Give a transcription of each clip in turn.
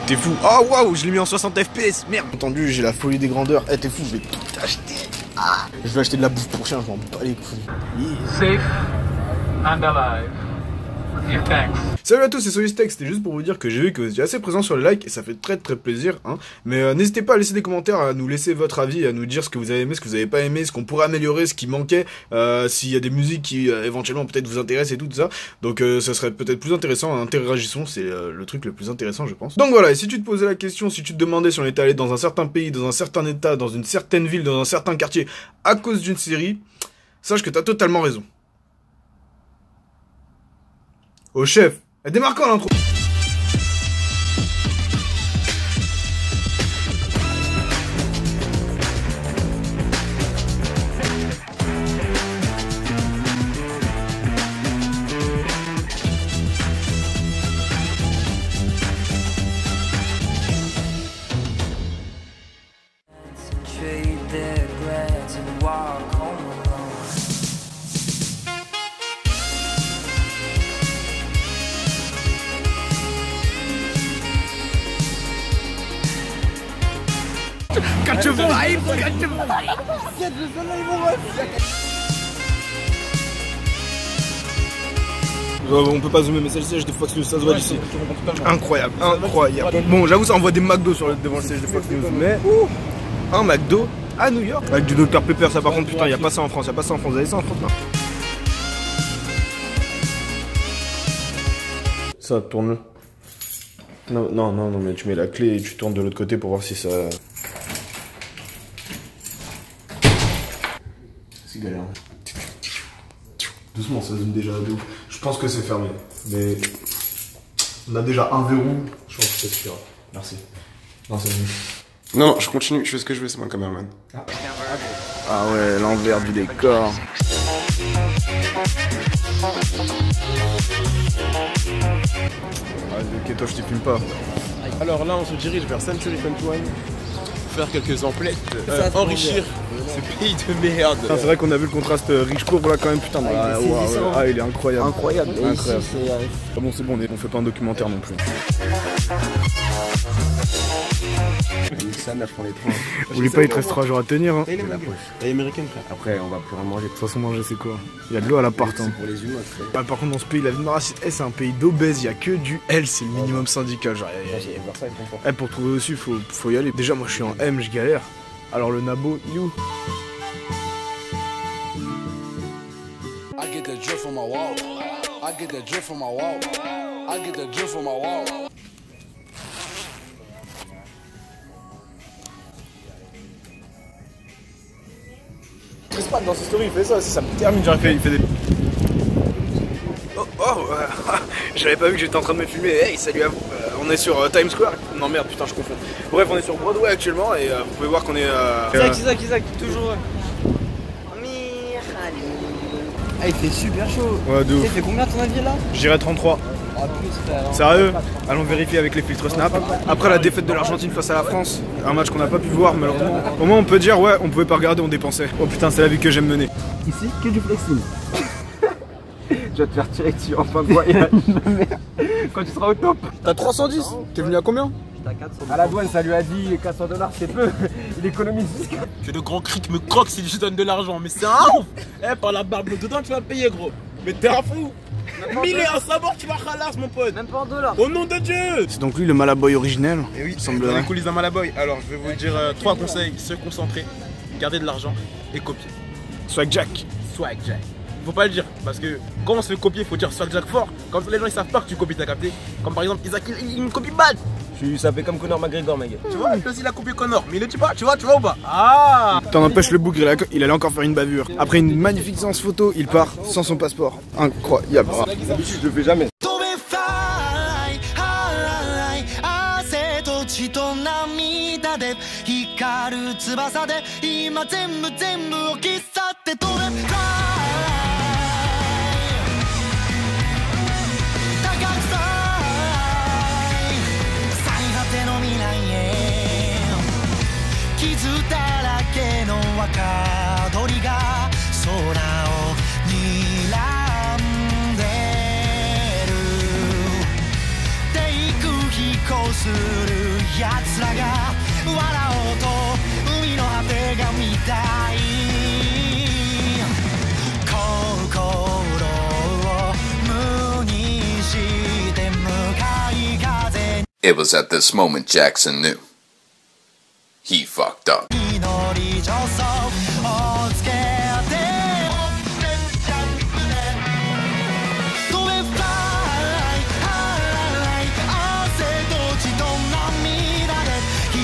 T'es fou. Oh waouh, je l'ai mis en 60 FPS. Merde. Entendu, j'ai la folie des grandeurs. Eh, t'es fou, je vais tout acheter. Ah, je vais acheter de la bouffe pour chien, je m'en bats les couilles. Safe and alive. Yeah, thanks. Salut à tous, c'est Solistech, c'était juste pour vous dire que j'ai vu que vous étiez assez présents sur les likes et ça fait très plaisir, hein. Mais n'hésitez pas à laisser des commentaires, à nous laisser votre avis, à nous dire ce que vous avez aimé, ce que vous avez pas aimé, ce qu'on pourrait améliorer, ce qui manquait, s'il y a des musiques qui éventuellement peut-être vous intéressent et tout ça. Donc ça serait peut-être plus intéressant, interagissons, c'est le truc le plus intéressant je pense. Donc voilà, et si tu te posais la question, si tu te demandais si on était allé dans un certain pays, dans un certain état, dans une certaine ville, dans un certain quartier, à cause d'une série, sache que t'as totalement raison. Au chef, elle démarre quand l'intro? Got your vibe, got your vibe. On peut pas zoomer, mais c'est le siège de Fox News, ça se voit d'ici. Incroyable, incroyable. Bon, j'avoue, ça envoie des McDo devant le siège de Fox News, mais un McDo à New York avec du Dr Pepper, ça par contre, putain, y'a pas ça en France, y'a pas ça en France. Vous avez ça en France, non? Ça, tourne-le. Non, mais tu mets la clé et tu tournes de l'autre côté pour voir si ça... C'est galère. Doucement, ça zoome déjà de ouf. Je pense que c'est fermé, mais... On a déjà un verrou, je pense que ça suffira. Merci. Non, c'est bon. Non, je continue, je fais ce que je veux, c'est moi le caméraman. Ah ouais, l'envers du décor. Ok, toi je te filme pas. Alors là, on se dirige vers Century 21, faire quelques emplettes, enrichir ce pays de merde. C'est vrai qu'on a vu le contraste riche-courbe là quand même, putain. Ah, il est incroyable. Incroyable. Ah bon, c'est bon, on fait pas un documentaire non plus. Oublie pas, il te reste 3 jours à tenir. Hein. Elle est américaine, frère. Après, on va plus rien manger. De toute façon, manger, c'est quoi? Il y a de l'eau à l'appart. Hein. C'est pour les humains, frère. Ah, par contre, dans ce pays, la vie de Maracite, c'est un pays d'obèses. Il y a que du L, c'est le minimum syndical. Genre, pour trouver aussi, faut y aller. Déjà, moi, je suis en M, je galère. Alors, le nabo, you. I get the drip from my wall. I get the drip from my wall. I get the drip from my wall. Dans ses stories, il fait ça, ça me termine, genre il fait des... J'avais pas vu que j'étais en train de me filmer. Hey, salut à vous, on est sur Times Square. Non merde, putain, je confonds. Bref, on est sur Broadway actuellement et vous pouvez voir qu'on est... Isaac, toujours... Ah, il fait super chaud. Ouais, de ouf. Il fait combien ton avis là? J'irai 33. Sérieux? Allons vérifier avec les filtres Snap. Après la défaite de l'Argentine face à la France, un match qu'on n'a pas pu voir malheureusement. Au moins on peut dire ouais, on pouvait pas regarder, on dépensait. Oh putain, c'est la vie que j'aime mener. Ici, que du flexing. Tu vas te faire tirer dessus en fin de voyage. Quand tu seras au top. T'as 310? T'es venu à combien? À la douane, ça lui a dit 400 $, c'est peu. Il économise jusqu'à... Que le grand cri me croque si je donne de l'argent, mais c'est un ouf. Eh, par la barbe dedans, tu vas payer, gros. Mais t'es un fou. 1000 et un sabord, tu vas ralasse, mon pote. Même pas en $. Au nom de Dieu. C'est donc lui le Malaboy originel. Et oui, semble dans les coulisses d'un Malaboy. Alors, je vais vous dire 3 conseils. Se concentrer, garder de l'argent et copier. Swag Jack. Swag Jack. Faut pas le dire, parce que quand on se fait copier, faut dire Swag Jack fort. Comme ça, les gens ils savent pas que tu copies, t'as capté. Comme par exemple, Isaac, il me copie bad. Ça fait comme Conor McGregor, mec. Tu vois, lui aussi il a copié Conor, mais il le dit pas, tu vois ou pas? Ah. T'en empêches le bougre, il allait encore faire une bavure. Après une magnifique séance photo, il part sans son passeport. Incroyable. D'habitude, je le fais jamais. する奴らが笑おうと海の果てが見たい心を無にして向かい風 It was at this moment Jackson knew. He fucked up. 祈り助走をつけて飛べフライ汗と血と涙で光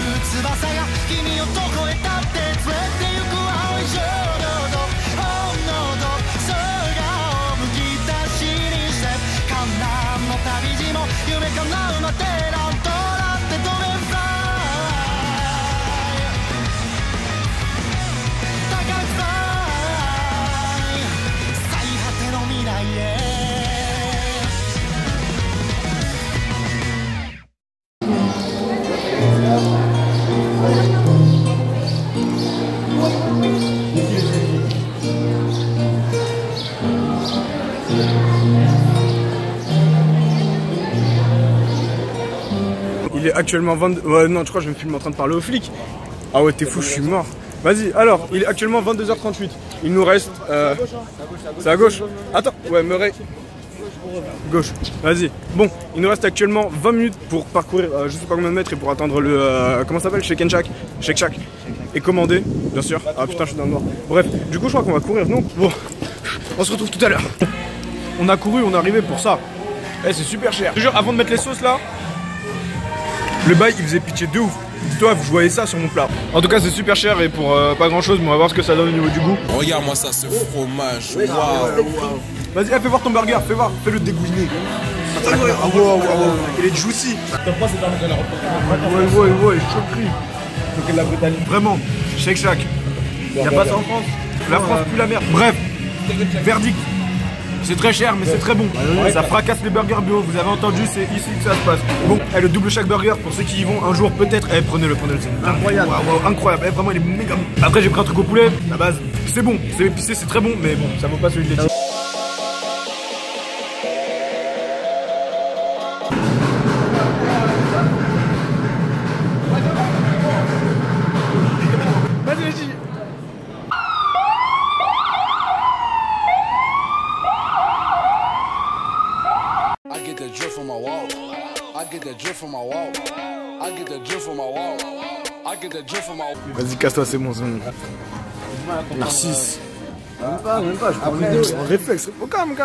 る翼が君をどこへだって連れて行く青い衝動と本能と空をむき出しにして観覧の旅路も夢叶うまでなんとなって飛べフライIl est actuellement 22... Ouais, non, je crois que je me filme en train de parler aux flics. Ah ouais, t'es fou, je suis mort. Vas-y, alors, il est actuellement 22h38. Il nous reste... C'est à gauche. Attends, ouais, Murray. Gauche. Vas-y. Bon, il nous reste actuellement 20 minutes pour parcourir je sais pas combien de mètres et pour atteindre le... comment ça s'appelle? Shake Shack. Shake Shack. Et commander, bien sûr. Ah putain, je suis dans le noir. Bref, du coup, je crois qu'on va courir, non? Bon, on se retrouve tout à l'heure. On a couru, on est arrivé pour ça. Eh, c'est super cher. Je te jure, avant de mettre les sauces là, le bail il faisait pitié de ouf. Dis-toi, vous voyez ça sur mon plat. En tout cas, c'est super cher et pour pas grand chose, mais on va voir ce que ça donne au niveau du goût. Regarde-moi ça, ce fromage. Waouh. Vas-y, fais voir ton burger, fais voir, fais-le dégouiner. Ah wow, il est juicy. Ouais, choquerie. Vraiment, Shake Shack. Y'a pas ça en France. La France pue la merde. Bref, verdict. C'est très cher, mais c'est très bon. Ça fracasse les burgers bio. Vous avez entendu, c'est ici que ça se passe. Bon, le double Shack burger, pour ceux qui y vont un jour, peut-être. Prenez-le, c'est incroyable. Wow, incroyable. Vraiment, il est méga bon. Après, j'ai pris un truc au poulet. La base, c'est bon. C'est épicé, c'est très bon, mais bon, ça vaut pas celui de laitier. Vas-y, casse-toi, c'est bon, c'est bon. Narcisse. Même pas, je prends un réflexe. Oh, calme.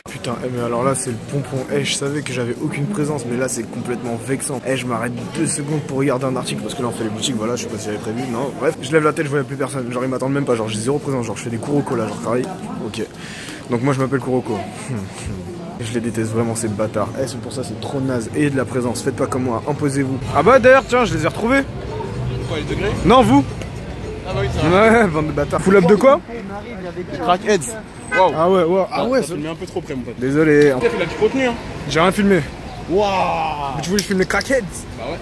Putain, mais alors là, c'est le pompon. Je savais que j'avais aucune présence, mais là, c'est complètement vexant. Je m'arrête 2 secondes pour regarder un article parce que là, on fait les boutiques, voilà, je sais pas si j'avais prévu. Non, bref, je lève la tête, je vois plus personne. Genre, ils m'attendent même pas, genre, j'ai zéro présence. Genre, je fais des Kuroko là, genre, pareil. Ok. Donc, moi, je m'appelle Kuroko. Je les déteste vraiment, ces bâtards. C'est pour ça, c'est trop naze. Ayez de la présence, faites pas comme moi, imposez-vous. Ah bah, d'ailleurs, tiens, je les ai retrouvés. Quoi, les degrés? Non, vous. Ah bah oui, ça va. Ouais, bande de bâtards. Full up de quoi? Crackheads. Waouh. Ah ouais, ça filmé un peu trop près, mon pote. Désolé. Il a du contenu, hein. J'ai rien filmé. Waouh. Mais tu voulais que je filme les crackheads? Bah ouais.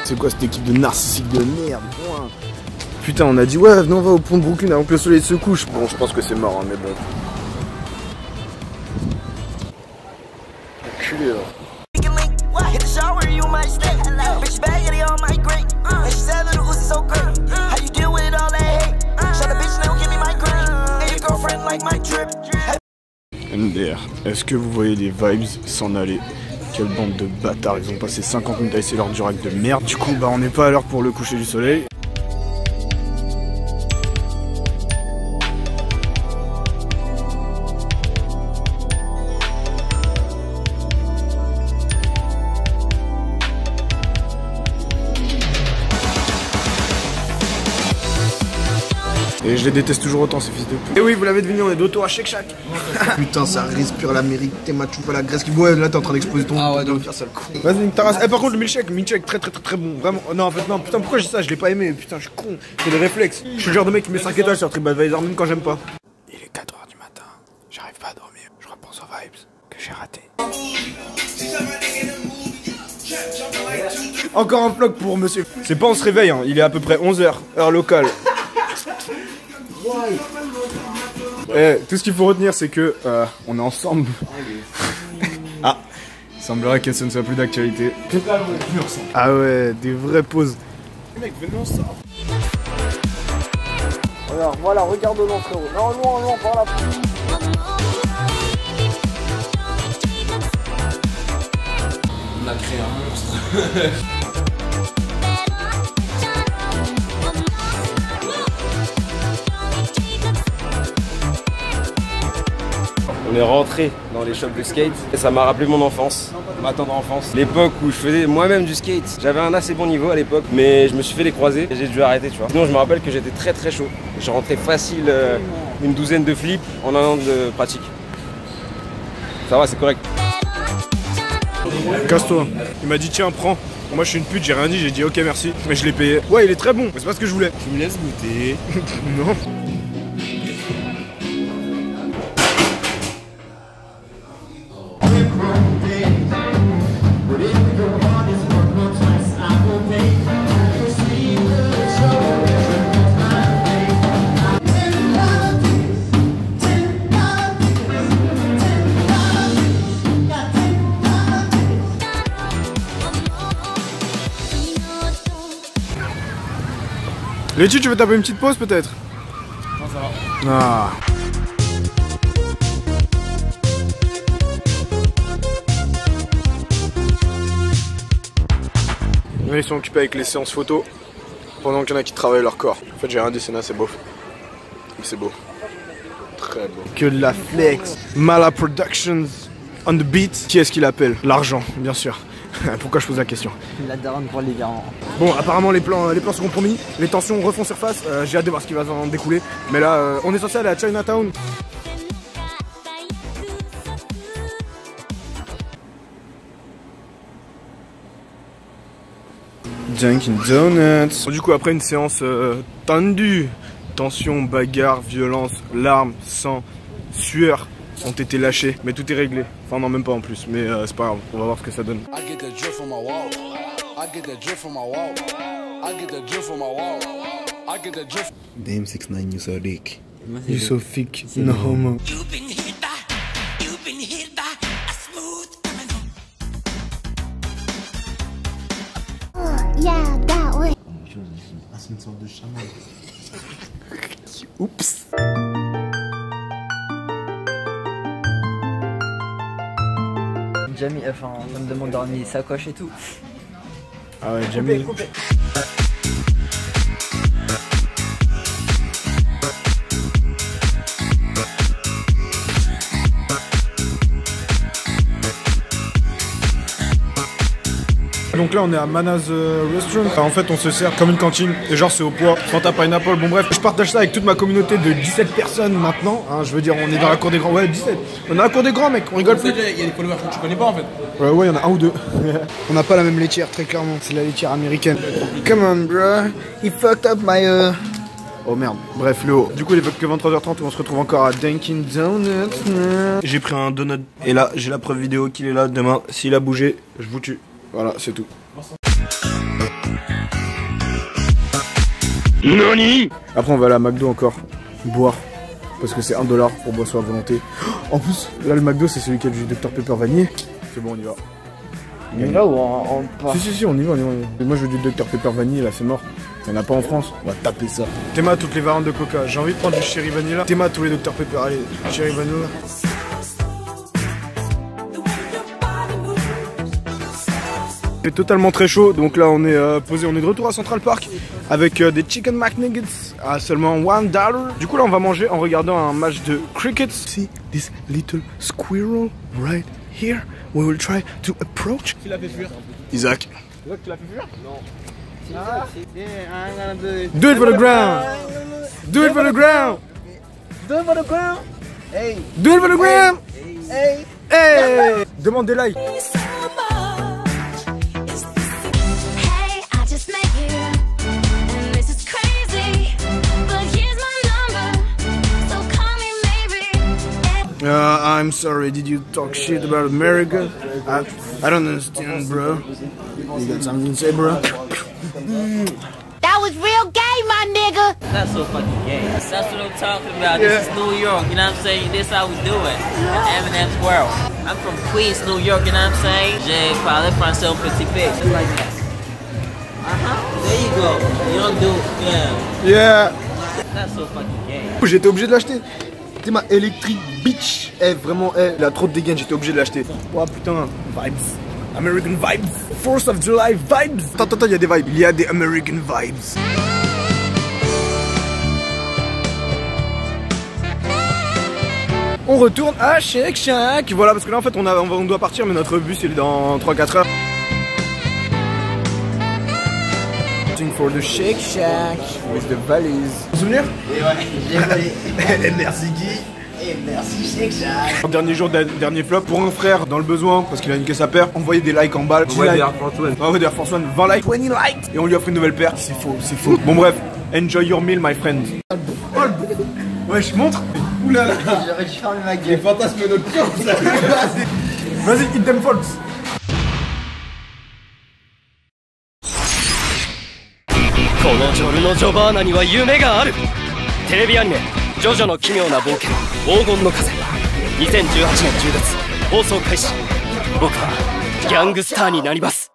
C'est quoi cette équipe de narcissiques de merde? Putain, on a dit ouais, venez on va au pont de Brooklyn avant que le soleil se couche. Bon, je pense que c'est mort, hein, mais bon. Enculé là. MDR, est-ce que vous voyez les vibes s'en aller? Quelle bande de bâtards, ils ont passé 50 minutes à essayer leur durac de merde. Du coup, bah on n'est pas à l'heure pour le coucher du soleil. Et je les déteste toujours autant ces fils de pute. Et oui, vous l'avez deviné, on est de retour à Shake Shack. Putain, ça respire l'Amérique, t'es matou pas la Grèce qui. Ouais, là t'es en train d'exposer ton. Ah ouais, de faire ça le con. Vas-y, Taras. Par contre, le milkshake très bon. Vraiment. Non, en fait, non. Putain, pourquoi j'ai ça? Je l'ai pas aimé. Putain, je suis con. C'est des réflexes. Je suis le genre de mec qui met 5 étoiles sur TripAdvisor même quand j'aime pas. Il est 4h du matin. J'arrive pas à dormir. Je repense aux vibes que j'ai raté. Encore un vlog pour monsieur. C'est pas on se réveille, hein. Il est à peu près 11h, heure locale. Eh, tout ce qu'il faut retenir, c'est que on est ensemble. Ah, il semblerait que ce ne soit plus d'actualité. Ah ouais, des vraies pauses. Mec, venez ensemble. Alors voilà, regarde-le frérot. Non, loin, par là. On a créé un monstre. On est rentré dans les shops de skate et ça m'a rappelé mon enfance, ma tendre enfance. L'époque où je faisais moi-même du skate. J'avais un assez bon niveau à l'époque, mais je me suis fait les croiser et j'ai dû arrêter, tu vois. Sinon, je me rappelle que j'étais très chaud. Je rentrais facile une douzaine de flips en un an de pratique. Ça va, c'est correct. Casse-toi. Il m'a dit tiens, prends. Moi je suis une pute, j'ai rien dit, j'ai dit ok merci. Mais je l'ai payé. Ouais, il est très bon, mais c'est pas ce que je voulais. Tu me laisses goûter. Non. Léti, tu veux taper une petite pause peut-être? Non, ça va. Ah. Là, ils sont occupés avec les séances photos pendant qu'il y en a qui travaillent leur corps. En fait, j'ai rien dit, c'est là, c'est beau. Mais c'est beau. Très beau. Que de la flex. Mala Productions on the beat. Qui est-ce qu'il appelle? L'argent, bien sûr. Pourquoi je pose la question? La daronne pour les virements. Bon, apparemment les plans sont compromis, les tensions refont surface, j'ai hâte de voir ce qui va en découler. Mais là, on est censé aller à Chinatown. Dunkin' Donuts. Du coup, après une séance tendue, tension, bagarre, violence, larmes, sang, sueur ont été lâchés, mais tout est réglé. Enfin non, même pas en plus, mais c'est pas grave, on va voir ce que ça donne. Damn 6ix9ine, you so dick. You so thick, no homo. Yeah, that way. Ah, c'est une sorte de chaman. Oups. Jamie, enfin, on me demande de ramener les sacoches et tout. Ah ouais, Jamie. Donc là on est à Mana's Restaurant. En fait on se sert comme une cantine et genre c'est au poids, Fanta Pineapple, bon bref. Je partage ça avec toute ma communauté de 17 personnes maintenant, hein, je veux dire on est dans la cour des grands, ouais 17. On est dans la cour des grands mec, on rigole plus. Il y a des followers que tu connais pas en fait. Ouais, il y en a un ou deux. On n'a pas la même laitière très clairement, c'est la laitière américaine. Come on bro, he fucked up my Oh merde, bref le haut. Du coup il est que 23h30 où on se retrouve encore à Dunkin' Donuts. J'ai pris un donut et là j'ai la preuve vidéo qu'il est là. Demain s'il a bougé, je vous tue. Voilà, c'est tout. Nani. Après on va aller à McDo encore boire parce que c'est $1 pour boisson à volonté. En plus là le McDo c'est celui qui a du Dr Pepper vanillé. C'est bon on y va. On y va ou on part? Si on y va. Moi je veux du Dr Pepper vanille là c'est mort. Il n'y en a pas en France, on va taper ça. Théma toutes les variantes de coca, j'ai envie de prendre du cherry vanilla. Théma tous les Dr Pepper, allez, cherry vanilla. Il fait totalement très chaud, donc là on est posé, on est de retour à Central Park avec des Chicken McNuggets à seulement $1. Du coup là on va manger en regardant un match de cricket. See this little squirrel right here? We will try to approach. Qui l'a fait fuir? Isaac. Isaac, tu l'as fait fuir? Non. Do it for the ground. Do it for the ground. Do it for the ground. Hey. Do it for the ground. Hey. Hey. Demande des likes. I'm sorry, did you talk shit about America? I don't understand, bro. You got something to say, bro? That That was real gay, my nigga. That's so fucking gay. That's what I'm talking about. This is New York, you know what I'm saying? This how we do it. Eminem's world. I'm from Queens, New York, you know what I'm saying? J'ai parlé français un petit peu. Just like that. There you go. You don't do, Yeah. That's so fucking gay. J'étais obligé de l'acheter. C'était ma Electric Bitch. Vraiment, il a trop de dégaine, j'étais obligé de l'acheter. Oh putain, vibes. American vibes. 4th of July vibes. Attends, il y a des vibes. Il y a des American vibes. On retourne à Shake Shack. Voilà, parce que là en fait on doit partir, mais notre bus il est dans 3-4 heures. For the Shake Shack with the valise. Souvenir? Et ouais, j'ai volé. Et merci Guy. Et merci Shake Shack. Dernier jour, dernier flop pour un frère dans le besoin parce qu'il a niqué sa paire. Envoyez des likes en balle. Ouais, des Air Force One. Ah ouais, des Air Force One. 20 likes, 20 likes. Et on lui offre une nouvelle paire. C'est faux, c'est faux. Bon bref, enjoy your meal my friend. Ouais, je montre. Oulala. J'aurais dû fermer ma gueule. Les fantasmes nocturnes. Vas-y, eat them folks. このジョルノ・ジョバーナには夢がある。テレビアニメ「ジョジョの奇妙な冒険黄金の風」2018年10月放送開始。僕はギャングスターになります。